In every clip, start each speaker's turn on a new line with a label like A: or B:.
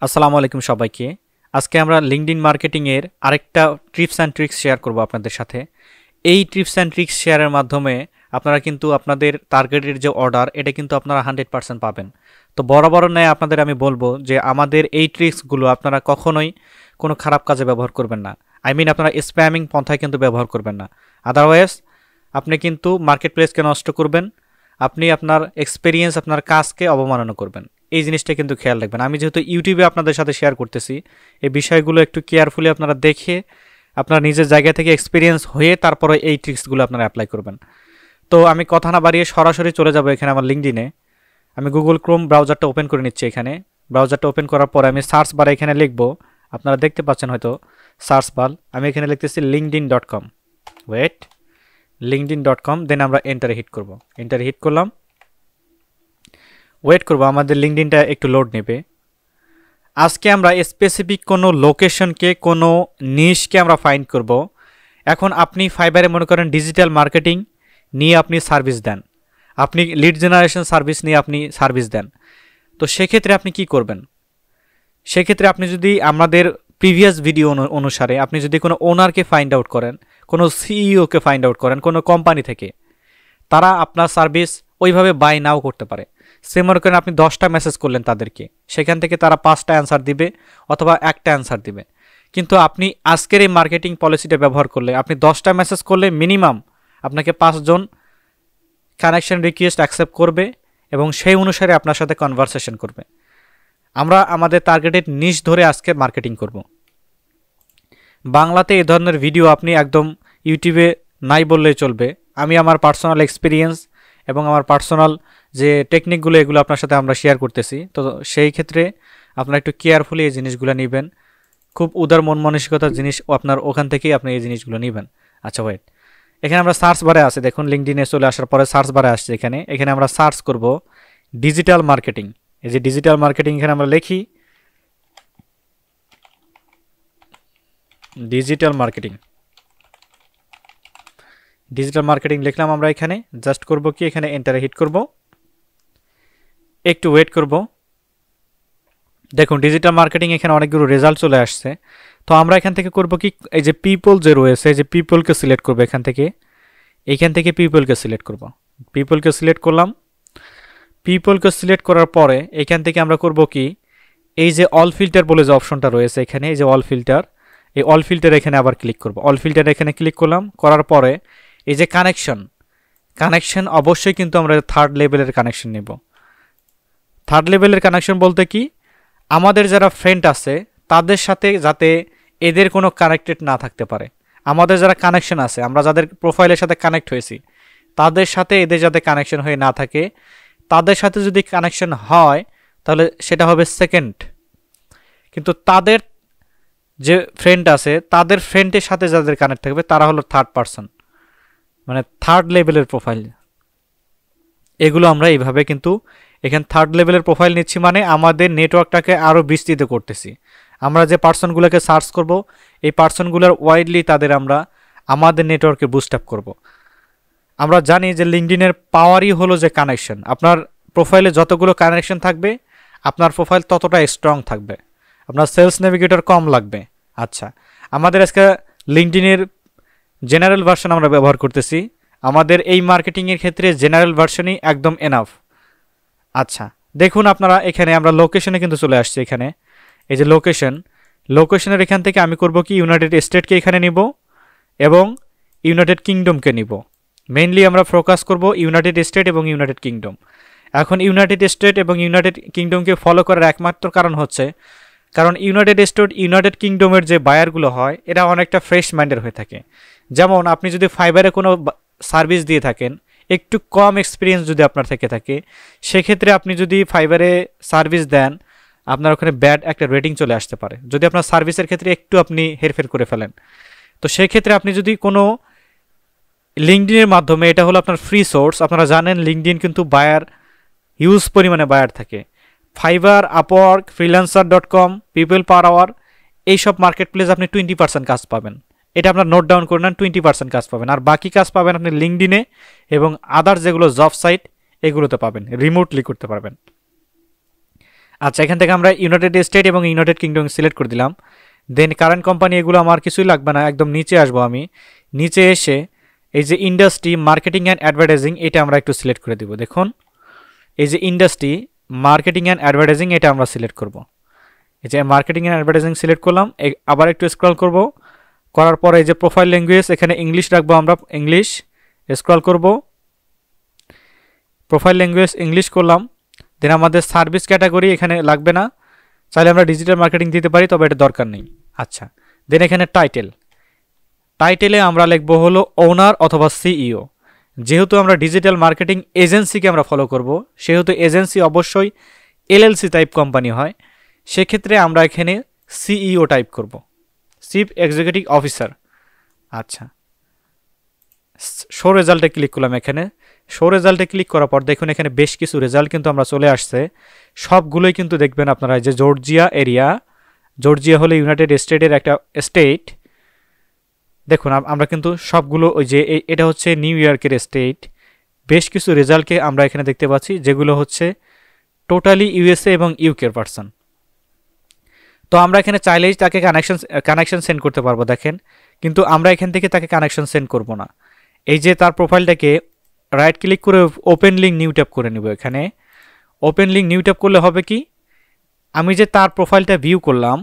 A: আসসালামু আলাইকুম সবাইকে। আজকে আমরা লিঙ্কডইন মার্কেটিং এর আরেকটা টিপস অ্যান্ড ট্রিক্স শেয়ার করব আপনাদের সাথে। এই টিপস অ্যান্ড ট্রিক্স শেয়ারের মাধ্যমে আপনারা কিন্তু আপনাদের টার্গেটের যে অর্ডার এটা কিন্তু আপনারা 100% পাবেন। তো বরাবর ন্যায় আপনাদের আমি বলবো যে আমাদের এই ট্রিক্সগুলো আপনারা কখনোই কোনো খারাপ কাজে ব্যবহার করবেন না। আপনারা স্প্যামিং পন্থায় কিন্তু ব্যবহার করবেন না। আদারওয়াইজ আপনি কিন্তু মার্কেট প্লেসকে নষ্ট করবেন, আপনি আপনার এক্সপেরিয়েন্স আপনার কাজকে অবমাননা করবেন। এই জিনিসটা কিন্তু খেয়াল রাখবেন। আমি যেহেতু ইউটিউবে আপনাদের সাথে শেয়ার করতেছি, এই বিষয়গুলো একটু কেয়ারফুলি আপনারা দেখে আপনার নিজের জায়গা থেকে এক্সপিরিয়েন্স হয়ে তারপরে এই ট্রিক্সগুলো আপনারা অ্যাপ্লাই করবেন। তো আমি কথা না বাড়িয়ে সরাসরি চলে যাব এখানে আমার লিঙ্কডইনে। আমি গুগল ক্রোম ব্রাউজারটা ওপেন করে নিচ্ছি। এখানে ব্রাউজারটা ওপেন করার পরে আমি সার্চ বারে এখানে লিখব, আপনারা দেখতে পাচ্ছেন হয়তো সার্চ বার, আমি এখানে লিখতেছি linkedin.com। ওয়েট, linkedin.com, দেন আমরা এন্টারে হিট করব। এন্টারে হিট করলাম, ওয়েট করব, আমাদের লিঙ্কডইনটা একটু লোড নেবে। আজকে আমরা স্পেসিফিক কোনো লোকেশনকে, কোনো নিশকে আমরা ফাইন্ড করব। এখন আপনি ফাইবারে মনে করেন ডিজিটাল মার্কেটিং নিয়ে আপনি সার্ভিস দেন, আপনি লিড জেনারেশন সার্ভিস নিয়ে আপনি সার্ভিস দেন। তো সেক্ষেত্রে আপনি কি করবেন? সেক্ষেত্রে আপনি যদি আমাদের প্রিভিয়াস ভিডিও অনুসারে আপনি যদি কোনো ওনারকে ফাইন্ড আউট করেন, কোনো সিইওকে ফাইন্ড আউট করেন কোনো কোম্পানি থেকে, তারা আপনার সার্ভিস ওইভাবে বাই নাও করতে পারে। সে মনে করেন আপনি 10টা মেসেজ করলেন তাদেরকে, সেখান থেকে তারা 5টা অ্যান্সার দিবে অথবা একটা অ্যান্সার দিবে। কিন্তু আপনি আজকের এই মার্কেটিং পলিসিটা ব্যবহার করলে আপনি 10টা মেসেজ করলে মিনিমাম আপনাকে 5 জন কানেকশন রিকোয়েস্ট অ্যাকসেপ্ট করবে এবং সেই অনুসারে আপনার সাথে কনভারসেশন করবে। আমরা আমাদের টার্গেটেড নিশ ধরে আজকে মার্কেটিং করব। বাংলাতে এই ধরনের ভিডিও আপনি একদম ইউটিউবে নাই বললেই চলবে। আমি আমার পার্সোনাল এক্সপিরিয়েন্স এবং আমার পার্সোনাল যে টেকনিকগুলো এগুলো আপনার সাথে আমরা শেয়ার করতেছি। তো সেই ক্ষেত্রে আপনারা একটু কেয়ারফুলি এই জিনিসগুলো নেবেন, খুব উদার মন মানসিকতার জিনিস আপনার ওখান থেকেই আপনি এই জিনিসগুলো নেবেন। আচ্ছা ওয়েট, এখানে আমরা সার্চ বারে আছে, দেখুন লিঙ্কডইনে চলে আসার পরে সার্চ বারে আসছে। এখানে আমরা সার্চ করব ডিজিটাল মার্কেটিং। এই যে ডিজিটাল মার্কেটিং, এখানে আমরা লিখি ডিজিটাল মার্কেটিং। ডিজিটাল মার্কেটিং লিখলাম আমরা। এখানে জাস্ট করব কি, এখানে এন্টারে হিট করব, একটু ওয়েট করব। দেখুন ডিজিটাল মার্কেটিং এখানে অনেকগুলো রেজাল্ট চলে আসছে। তো আমরা এখান থেকে করব কি, এই যে পিপল যে রয়েছে, এই যে পিপলকে সিলেক্ট করব। এখান থেকে পিপলকে সিলেক্ট করব। পিপলকে সিলেক্ট করলাম। পিপলকে সিলেক্ট করার পরে এখান থেকে আমরা করব কি, এই যে অল ফিল্টার বলে যে অপশনটা রয়েছে এখানে, এই যে অল ফিল্টার, এই অল ফিল্টার এখানে আবার ক্লিক করব। অল ফিল্টার এখানে ক্লিক করলাম, করার পরে এই যে কানেকশন অবশ্যই কিন্তু আমরা থার্ড লেভেলের কানেকশন নেব। থার্ড লেভেলের কানেকশন বলতে কি, আমাদের যারা ফ্রেন্ড আছে তাদের সাথে যাতে এদের কোনো কানেক্টেড না থাকতে পারে। আমাদের যারা কানেকশন আছে, আমরা যাদের প্রোফাইলের সাথে কানেক্ট হয়েছি তাদের সাথে এদের যাতে কানেকশন হয়ে না থাকে। তাদের সাথে যদি কানেকশন হয় তাহলে সেটা হবে সেকেন্ড, কিন্তু তাদের যে ফ্রেন্ড আছে তাদের ফ্রেন্ডের সাথে যাদের কানেক্ট থাকবে তারা হলো থার্ড পারসন, মানে থার্ড লেভেলের প্রোফাইল। এগুলো আমরা এইভাবে কিন্তু এখানে থার্ড লেভেলের প্রোফাইল নিচ্ছি, মানে আমাদের নেটওয়ার্কটাকে আরও বিস্তৃত করতেছি। আমরা যে পার্সনগুলোকে সার্চ করব এই পার্সনগুলোর ওয়াইডলি তাদের আমরা আমাদের নেটওয়ার্কে বুস্ট আপ করব। আমরা জানি যে লিঙ্কডইনের পাওয়ারই হলো যে কানেকশন। আপনার প্রোফাইলে যতগুলো কানেকশন থাকবে আপনার প্রোফাইল ততটা স্ট্রং থাকবে, আপনার সেলস নেভিগেটর কম লাগবে। আচ্ছা, আমাদের আজকে লিঙ্কডইনের জেনারেল ভার্সন আমরা ব্যবহার করতেছি। আমাদের এই মার্কেটিংয়ের ক্ষেত্রে জেনারেল ভার্সনই একদম এনাফ। আচ্ছা দেখুন আপনারা, এখানে আমরা লোকেশনে কিন্তু চলে আসছি। এখানে এই যে লোকেশনের এখান থেকে আমি করব কি, ইউনাইটেড স্টেটকে এখানে নিব এবং ইউনাইটেড কিংডমকে নিব। মেইনলি আমরা ফোকাস করব ইউনাইটেড স্টেট এবং ইউনাইটেড কিংডম। এখন ইউনাইটেড স্টেট এবং ইউনাইটেড কিংডমকে ফলো করার একমাত্র কারণ হচ্ছে, কারণ ইউনাইটেড স্টেট ইউনাইটেড কিংডমের যে বায়ারগুলো হয় এরা অনেকটা ফ্রেশ মাইন্ডের হয়ে থাকে। যেমন আপনি যদি ফাইবারে কোনো সার্ভিস দিয়ে থাকেন, একটু কম এক্সপিরিয়েন্স যদি আপনার থেকে থাকে, সেক্ষেত্রে আপনি যদি ফাইবারে সার্ভিস দেন আপনার ওখানে ব্যাড একটা রেটিং চলে আসতে পারে যদি আপনার সার্ভিসের ক্ষেত্রে একটু আপনি হেরফের করে ফেলেন। তো সেক্ষেত্রে আপনি যদি কোনো লিঙ্কডইনের মাধ্যমে, এটা হলো আপনার ফ্রি সোর্স, আপনারা জানেন লিঙ্কডইন কিন্তু বায়ার হিউজ পরিমাণে বায়ার থাকে। Fiverr, Upwork, freelancer.com, people per hour, এইসব মার্কেট প্লেস আপনি 20% কাজ পাবেন। এটা আপনার নোট ডাউন করে নেন, 20% কাজ পাবেন। আর বাকি কাজ পাবেন আপনি লিঙ্কডইনে এবং আদার যেগুলো জব সাইট এগুলোতে পাবেন, রিমোটলি করতে পারবেন। আচ্ছা, এখান থেকে আমরা ইউনাইটেড স্টেট এবং ইউনাইটেড কিংডম সিলেক্ট করে দিলাম। দেন কারেন্ট কোম্পানি এগুলো আমার কিছুই লাগবে না, একদম নিচে আসবো আমি। নিচে এসে এই যে ইন্ডাস্ট্রি মার্কেটিং অ্যান্ড অ্যাডভার্টাইজিং এটা আমরা একটু সিলেক্ট করে দিব। দেখুন এই যে ইন্ডাস্ট্রি মার্কেটিং অ্যান্ড অ্যাডভার্টাইজিং এটা আমরা সিলেক্ট করব। এই যে মার্কেটিং অ্যান্ড অ্যাডভার্টাইজিং সিলেক্ট করলাম, আবার একটু স্ক্রল করব, করার পরে এই যে প্রোফাইল ল্যাঙ্গুয়েজ এখানে ইংলিশ রাখবো আমরা, ইংলিশ স্ক্রল করব, প্রোফাইল ল্যাঙ্গুয়েজ ইংলিশ করলাম। দেন আমাদের সার্ভিস ক্যাটাগরি এখানে লাগবে না, চাইলে আমরা ডিজিটাল মার্কেটিং দিতে পারি, তবে এটা দরকার নেই। আচ্ছা, দেন এখানে টাইটেলে আমরা লিখব হলো ওনার অথবা সিইও। যেহেতু আমরা ডিজিটাল মার্কেটিং এজেন্সিকে আমরা ফলো করব, সেহেতু এজেন্সি অবশ্যই এলএলসি টাইপ কোম্পানি হয়, সেক্ষেত্রে আমরা এখানে সিইও টাইপ করব, চিফ এক্সিকিউটিভ অফিসার। আচ্ছা, শো রেজাল্টে ক্লিক করলাম। এখানে শো রেজাল্টে ক্লিক করার পর দেখুন এখানে বেশ কিছু রেজাল্ট কিন্তু আমরা চলে আসছে, সবগুলোই কিন্তু দেখবেন আপনারা যে জর্জিয়া এরিয়া, জর্জিয়া হলো ইউনাইটেড স্টেটের একটা স্টেট। দেখুন আমরা কিন্তু সবগুলো ওই যে এটা হচ্ছে নিউ ইয়র্কের স্টেট, বেশ কিছু রেজাল্টকে আমরা এখানে দেখতে পাচ্ছি যেগুলো হচ্ছে টোটালি ইউএসএ এবং ইউকের পারসন। তো আমরা এখানে চাইলেই তাকে কানেকশন সেন্ড করতে পারবো দেখেন, কিন্তু আমরা এখান থেকে তাকে কানেকশন সেন্ড করব না। এই যে তার প্রোফাইলটাকে রাইট ক্লিক করে ওপেন লিঙ্ক নিউ ট্যাপ করে নেব। এখানে ওপেন লিঙ্ক নিউ ট্যাপ করলে হবে কি, আমি যে তার প্রোফাইলটা ভিউ করলাম,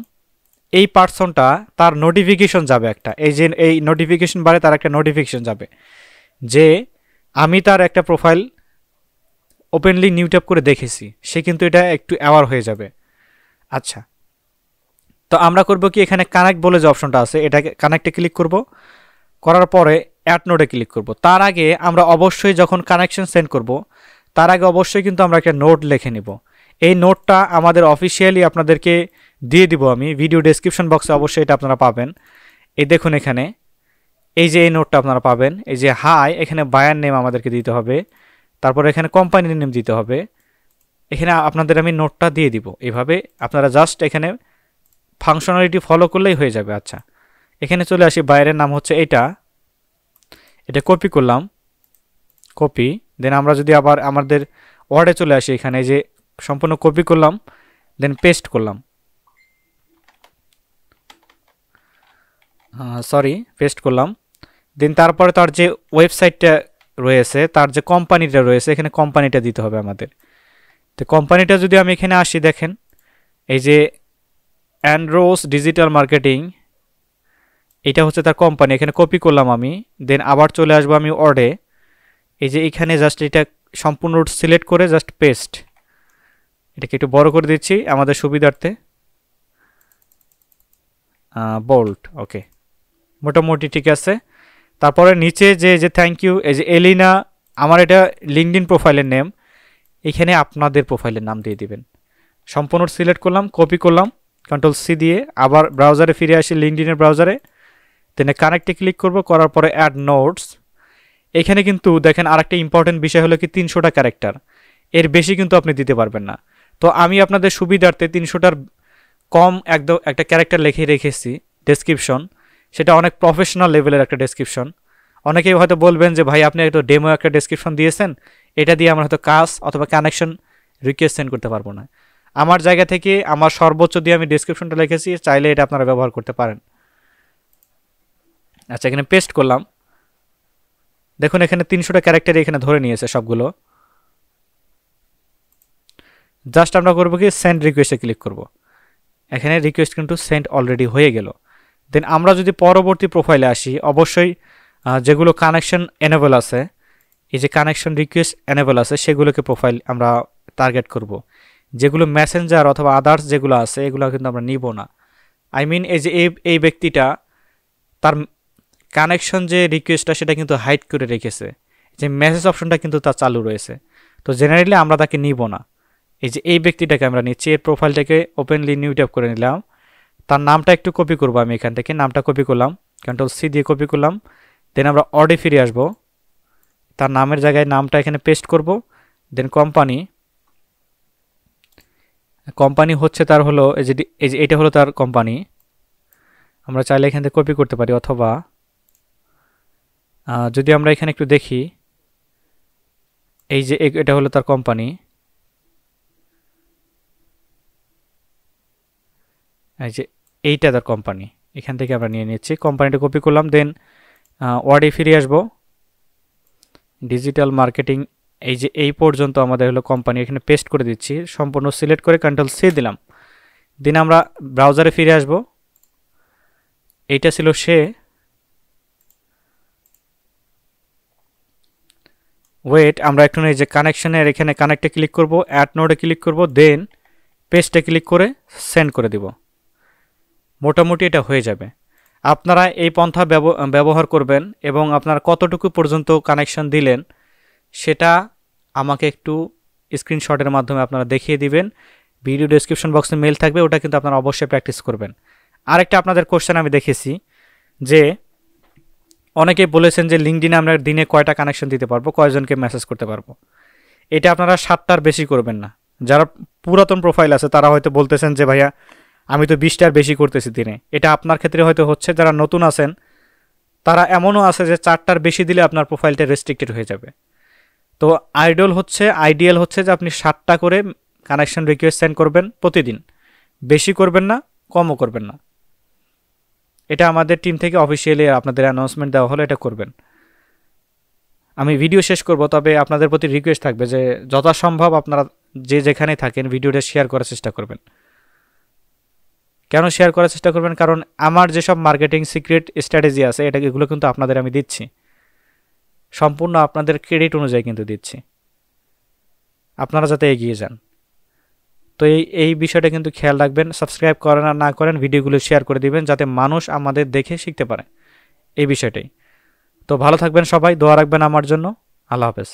A: এই পার্সনটা তার নোটিফিকেশন যাবে একটা, এই যে এই নোটিফিকেশন বারে তার একটা নোটিফিকেশন যাবে যে আমি তার একটা profile open link new tap করে দেখেছি, সে কিন্তু এটা একটু অ্যাওয়ার হয়ে যাবে। আচ্ছা, তো আমরা করব কি, এখানে কানেক্ট বলে যে অপশনটা আছে এটাকে কানেক্টে ক্লিক করব, করার পরে অ্যাড নোটে ক্লিক করব। তার আগে আমরা অবশ্যই যখন কানেকশন সেন্ড করব তার আগে অবশ্যই কিন্তু আমরা একটা নোট লিখে নিব। এই নোটটা আমাদের অফিসিয়ালি আপনাদেরকে দিয়ে দিব আমি, ভিডিও ডেসক্রিপশন বক্সে অবশ্যই এটা আপনারা পাবেন। এই দেখুন এখানে এই যে এই নোটটা আপনারা পাবেন, এই যে হাই, এখানে বায়ার নেম আমাদেরকে দিতে হবে, তারপর এখানে কোম্পানির নেম দিতে হবে। এখানে আপনাদের আমি নোটটা দিয়ে দিব, এইভাবে আপনারা জাস্ট এখানে ফাংশনালিটি ফলো করলেই হয়ে যাবে। আচ্ছা, এখানে চলে আসি, বাইরের নাম হচ্ছে এটা কপি করলাম, কপি। দেন আমরা যদি আবার আমাদের ওয়ার্ডে চলে আসি, এখানে যে সম্পূর্ণ কপি করলাম, দেন পেস্ট করলাম, পেস্ট করলাম। দেন তারপরে তার যে ওয়েবসাইটটা রয়েছে, তার যে কোম্পানিটা রয়েছে, এখানে কোম্পানিটা দিতে হবে আমাদের। তো কোম্পানিটা যদি আমি এখানে আসি, দেখেন এই যে অ্যান্ড্রোস ডিজিটাল মার্কেটিং, এটা হচ্ছে তার কোম্পানি, এখানে কপি করলাম আমি। দেন আবার চলে আসবো আমি ওয়ার্ডে, এই যে এখানে জাস্ট এটা সম্পূর্ণ সিলেক্ট করে জাস্ট পেস্ট, এটাকে একটু বড় করে দিচ্ছি আমাদের সুবিধার্থে, বোল্ড, ওকে, মোটামুটি ঠিক আছে। তারপরে নিচে যে থ্যাংক ইউ, এই যে এলিনা, আমার এটা লিঙ্কডইন প্রোফাইলের নেম, এখানে আপনাদের প্রোফাইলের নাম দিয়ে দিবেন। সম্পূর্ণ সিলেক্ট করলাম, কপি করলাম, কন্ট্রোল সি দিয়ে আবার ব্রাউজারে ফিরে আসি, লিঙ্কডইনের ব্রাউজারে, দেন কানেক্টে ক্লিক করব, করার পরে অ্যাড নোটস। এখানে কিন্তু দেখেন আরেকটা ইম্পর্টেন্ট বিষয় হলো কি 300টা ক্যারেক্টার, এর বেশি কিন্তু আপনি দিতে পারবেন না। তো আমি আপনাদের সুবিধার্থে 300টার কম একদম একটা ক্যারেক্টার লিখে রেখেছি ডেসক্রিপশন, সেটা অনেক প্রফেশনাল লেভেলের একটা ডেসক্রিপশন। অনেকেই হয়তো বলবেন যে ভাই আপনি একটা ডেমো একটা ডেসক্রিপশন দিয়েছেন, এটা দিয়ে আমরা হয়তো কাজ অথবা কানেকশন রিকোয়েস্ট সেন্ড করতে পারবো না। আমার জায়গা থেকে আমার সর্বোচ্চ দিয়ে আমি ডেসক্রিপশনটা লিখেছি, চাইলে এটা আপনারা ব্যবহার করতে পারেন। আচ্ছা, এখানে পেস্ট করলাম, দেখুন এখানে 300টা ক্যারেক্টার এখানে ধরে নিয়েছে সবগুলো। জাস্ট আমরা করবো কি, সেন্ড রিকোয়েস্টে ক্লিক করব। এখানে রিকোয়েস্ট কিন্তু সেন্ড অলরেডি হয়ে গেল। দেন আমরা যদি পরবর্তী প্রোফাইলে আসি, অবশ্যই যেগুলো কানেকশন এনেবল আছে, এই যে কানেকশন রিকোয়েস্ট এনেবল আছে, সেগুলোকে প্রোফাইল আমরা টার্গেট করব। যেগুলো মেসেঞ্জার অথবা আদার্স যেগুলো আছে, এগুলো কিন্তু আমরা নিব না। আই মিন এই যে এই ব্যক্তিটা তার কানেকশন যে রিকোয়েস্টটা সেটা কিন্তু হাইড করে রেখেছে, যে মেসেজ অপশনটা কিন্তু তার চালু রয়েছে, তো জেনারেলি আমরা তাকে নিব না। এই যে এই ব্যক্তিটাকে আমরা নিচ্ছি, এর প্রোফাইলটাকে ওপেনলি নিউ ট্যাপ করে নিলাম, তার নামটা একটু কপি করবো আমি, এখান থেকে নামটা কপি করলাম, কন্ট্রোল সি দিয়ে কপি করলাম। দেন আমরা অর্ডে ফিরে আসব, তার নামের জায়গায় নামটা এখানে পেস্ট করব। দেন কোম্পানি হচ্ছে তার হলো এই যে এটা হলো তার কোম্পানি, আমরা চাইলে এখান থেকে কপি করতে পারি, অথবা যদি আমরা এখানে একটু দেখি, এই যে এটা হলো তার কোম্পানি, এই যে এইটা তার কোম্পানি, এখান থেকে আমরা নিয়ে নিচ্ছি, কোম্পানিটা কপি করলাম। দেন ওয়ার্ডে ফিরে আসবো, ডিজিটাল মার্কেটিং, এই যে এই পর্যন্ত আমাদের হলো কোম্পানি, এখানে পেস্ট করে দিচ্ছি, সম্পূর্ণ সিলেক্ট করে Ctrl+C দিলাম। দেন আমরা ব্রাউজারে ফিরে আসব, এইটা ছিল সে। ওয়েট, আমরা একটু এই যে কানেকশনের এখানে কানেক্টে ক্লিক করব, অ্যাড নোডে ক্লিক করব, দেন পেস্টে ক্লিক করে সেন্ড করে দিব। মোটামুটি এটা হয়ে যাবে। আপনারা এই পন্থা ব্যবহার করবেন এবং আপনারা কতটুকু পর্যন্ত কানেকশন দিলেন সেটা আমাকে একটু স্ক্রিনশটের মাধ্যমে আপনারা দেখিয়ে দিবেন। ভিডিও ডেসক্রিপশন বক্সে মেল থাকবে, ওটা কিন্তু আপনারা অবশ্যই প্র্যাকটিস করবেন। আরেকটা আপনাদের কোশ্চেন আমি দেখেছি যে অনেকে বলেছেন যে লিঙ্কডিনে আমরা দিনে কয়টা কানেকশন দিতে পারবো, কয়জনকে মেসেজ করতে পারবো। এটা আপনারা 7টার বেশি করবেন না। যারা পুরাতন প্রোফাইল আছে তারা হয়তো বলতেছেন যে ভাইয়া আমি তো 20টার বেশি করতেছি দিনে। এটা আপনার ক্ষেত্রে হয়তো হচ্ছে, যারা নতুন আছেন তারা এমনও আছে যে 4টার বেশি দিলে আপনার প্রোফাইলটা রেস্ট্রিক্টেড হয়ে যাবে। তো আইডিয়াল হচ্ছে যে আপনি 7টা করে কানেকশন রিকোয়েস্ট সেন্ড করবেন প্রতিদিন, বেশি করবেন না, কমও করবেন না। এটা আমাদের টিম থেকে অফিসিয়ালি আপনাদের অ্যানাউন্সমেন্ট দেওয়া হলো, এটা করবেন। আমি ভিডিও শেষ করব, তবে আপনাদের প্রতি রিকোয়েস্ট থাকবে যে যথাসম্ভব আপনারা যে যেখানে থাকেন ভিডিওটা শেয়ার করার চেষ্টা করবেন। কেন শেয়ার করার চেষ্টা করবেন? কারণ আমার যেসব মার্কেটিং সিক্রেট স্ট্র্যাটেজি আছে এগুলো কিন্তু আপনাদের আমি দিচ্ছি, সম্পূর্ণ আপনাদের ক্রেডিট অনুযায়ী কিন্তু দিচ্ছি, আপনারা যাতে এগিয়ে যান। তো এই বিষয়টা কিন্তু খেয়াল রাখবেন। সাবস্ক্রাইব করেন আর না করেন ভিডিওগুলো শেয়ার করে দিবেন যাতে মানুষ আমাদের দেখে শিখতে পারে, এই বিষয়টাই। তো ভালো থাকবেন সবাই, দোয়া রাখবেন আমার জন্য। আল্লাহ হাফেজ।